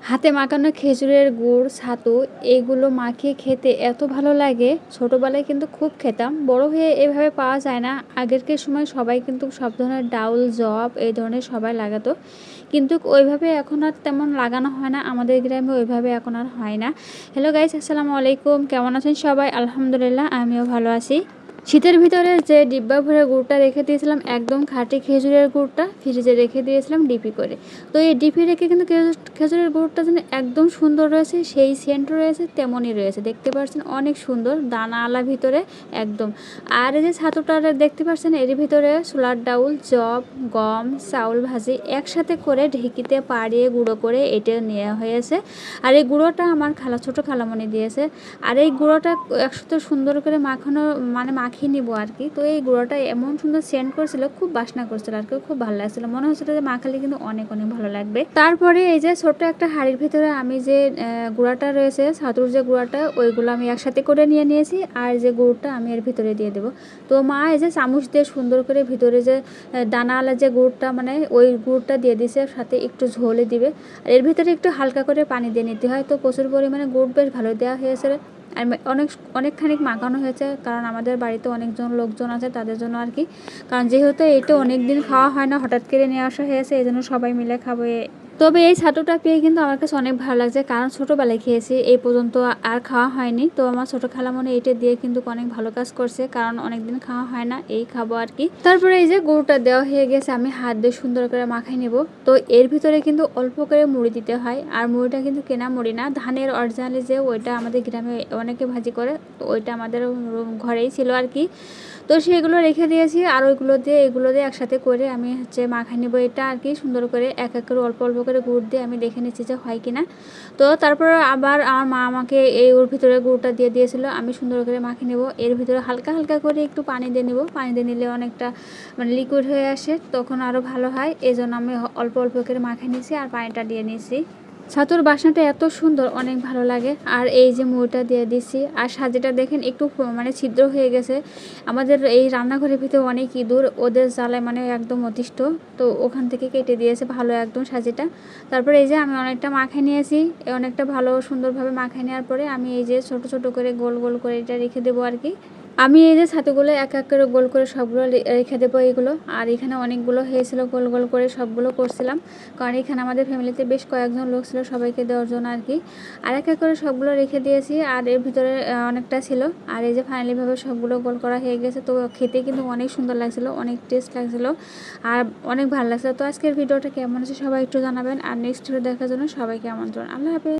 হাতে মাখানো খেজুরের গুড়, ছাতু এইগুলো মাখিয়ে খেতে এত ভালো লাগে। ছোটোবেলায় কিন্তু খুব খেতাম, বড় হয়ে এভাবে পাওয়া যায় না। আগেরকার সময় সবাই কিন্তু সব ধরনের ডাউল, জব এই ধরনের সবাই লাগাতো, কিন্তু ওইভাবে এখন আর তেমন লাগানো হয় না। আমাদের গ্রামে ওইভাবে এখন আর হয় না। হ্যালো গাইস, আসসালামু আলাইকুম। কেমন আছেন সবাই? আলহামদুলিল্লাহ, আমিও ভালো আছি। শীতের ভিতরে যে ডিব্বা ভরে গুড়টা রেখে দিয়েছিলাম, একদম খাঁটি খেজুরের গুড়টা ফ্রিজে রেখে দিয়েছিলাম ডিপি করে। তো এই ডিপি রেখে কিন্তু খেজুরের গুড়টা যেন একদম সুন্দর রয়েছে, সেই সেন্ট রয়েছে তেমনই রয়েছে। দেখতে পাচ্ছেন অনেক সুন্দর দানা আলা ভিতরে একদম। আর এই যে ছাতুটা দেখতে পাচ্ছেন, এর ভিতরে ছোলার ডাউল, জব, গম, চাউল ভাজি একসাথে করে ঢেঁকিতে পাড়িয়ে গুঁড়ো করে এটা নেওয়া হয়েছে। আর এই গুঁড়োটা আমার ছোটো খালামণি দিয়েছে। আর এই গুঁড়োটা একসাথে সুন্দর করে মাখানো মাখিয়ে নিব আর কি। তো এই গুঁড়োটা এমন সুন্দর সেন্ট করছিল, খুব বাসনা করছিল আর কি, খুব ভালো লাগছিল। মনে হচ্ছিল যে মাখালে কিন্তু অনেক অনেক ভালো লাগবে। তারপরে এই যে ছোট্ট একটা হাঁড়ির ভিতরে আমি যে গুঁড়াটা রয়েছে, ছাতুর যে গুঁড়াটা, ওইগুলো আমি একসাথে করে নিয়ে নিয়েছি। আর যে গুড়টা আমি এর ভিতরে দিয়ে দেবো। তো মা এই যে চামচ দিয়ে সুন্দর করে ভিতরে যে দানাওয়ালা যে গুড়টা, ওই গুড়টা দিয়ে দিছে, সাথে একটু ঝোলে দিবে। আর এর ভিতরে একটু হালকা করে পানি দিয়ে নিতে হয়। তো প্রচুর পরিমাণে গুড় বেশ ভালো দেওয়া হয়েছে। আর অনেকখানি মাখানো হয়েছে, কারণ আমাদের বাড়িতে অনেকজন লোকজন আছে, তাদের জন্য আর কি। কারণ যেহেতু এটা অনেক দিন খাওয়া হয় না, হঠাৎ করে নিয়ে আসা হয়েছে, এই জন্য সবাই মিলে খাবো। তবে এই ছাতুটা পেয়ে কিন্তু আমার কাছে অনেক ভালো লাগছে, কারণ ছোটোবেলায় খেয়েছি, এই পর্যন্ত আর খাওয়া হয়নি। তো আমার ছোটো খালামণি এটা দিয়ে কিন্তু অনেক ভালো কাজ করছে, কারণ অনেক দিন খাওয়া হয় না, এই খাবো আর কি। তারপরে এই যে গুড়টা দেওয়া হয়ে গেছে, আমি হাত দিয়ে সুন্দর করে মাখাই নেব। তো এর ভিতরে কিন্তু অল্প করে মুড়ি দিতে হয়। আর মুড়িটা কিন্তু কেনা মুড়ি না, ধানের অরিজিনালি যে ওইটা আমাদের গ্রামে অনেকে ভাজি করে, তো ওইটা আমাদের ঘরেই ছিল আর কি। তো সেগুলো রেখে দিয়েছি। আর এগুলো দিয়ে একসাথে করে আমি মাখাই নেবো এটা আর কি। সুন্দর করে এক এক করে অল্প অল্প করে গুড় দিয়ে আমি দেখে নিচ্ছি যে হয় কিনা। তো তারপর আবার আমার মা আমাকে ওর ভিতরে গুড়টা দিয়ে দিয়েছিল, আমি সুন্দর করে মাখিয়ে নেব। এর ভিতরে হালকা হালকা করে একটু পানি দিয়ে নেব। পানি দিয়ে নিলে অনেকটা লিকুইড হয়ে আসে, তখন আরও ভালো হয়। এই জন্য আমি অল্প অল্প করে মাখিয়ে নিয়েছি আর পানিটা দিয়ে নিয়েছি। ছাতুর বাসনাটা এত সুন্দর, অনেক ভালো লাগে। আর এই যে মুড়িটা দিয়ে দিচ্ছি, আর সাজিটা দেখেন একটু ছিদ্র হয়ে গেছে। আমাদের এই রান্নাঘরের ভিতরে অনেক ইঁদুর, ওদের জ্বালায় একদম অতিষ্ঠ। তো ওখান থেকে কেটে দিয়েছে ভালো একদম সাজিটা। তারপরে এই যে আমি অনেকটা মাখিয়ে নিয়েছি, অনেকটা ভালো সুন্দরভাবে মাখিয়ে নেওয়ার পরে আমি এই যে ছোট ছোট করে গোল গোল করে এটা রেখে দেবো আর কি। আমি এই যে ছাতুগুলো এক এক করে গোল করে সবগুলো রেখে দেবো এইগুলো। আর এখানে অনেকগুলো হয়েছিল, গোল গোল করে সবগুলো করছিলাম, কারণ এখানে আমাদের ফ্যামিলিতে বেশ কয়েকজন লোক ছিল, সবাইকে দেওয়ার জন্য আর কি। আর এক এক করে সবগুলো রেখে দিয়েছি। আর এর ভিতরে অনেকটা ছিল। আর এই যে ফাইনালিভাবে সবগুলো গোল করা হয়ে গেছে। তো খেতে কিন্তু অনেক সুন্দর লাগছিলো, অনেক টেস্ট লাগছিলো, আর অনেক ভালো লাগছিলো। তো আজকের ভিডিওটা কেমন আছে সবাই একটু জানাবেন। আর নেক্সট ভিডিও দেখার জন্য সবাইকে আমন্ত্রণ। আল্লাহ হাফেজ।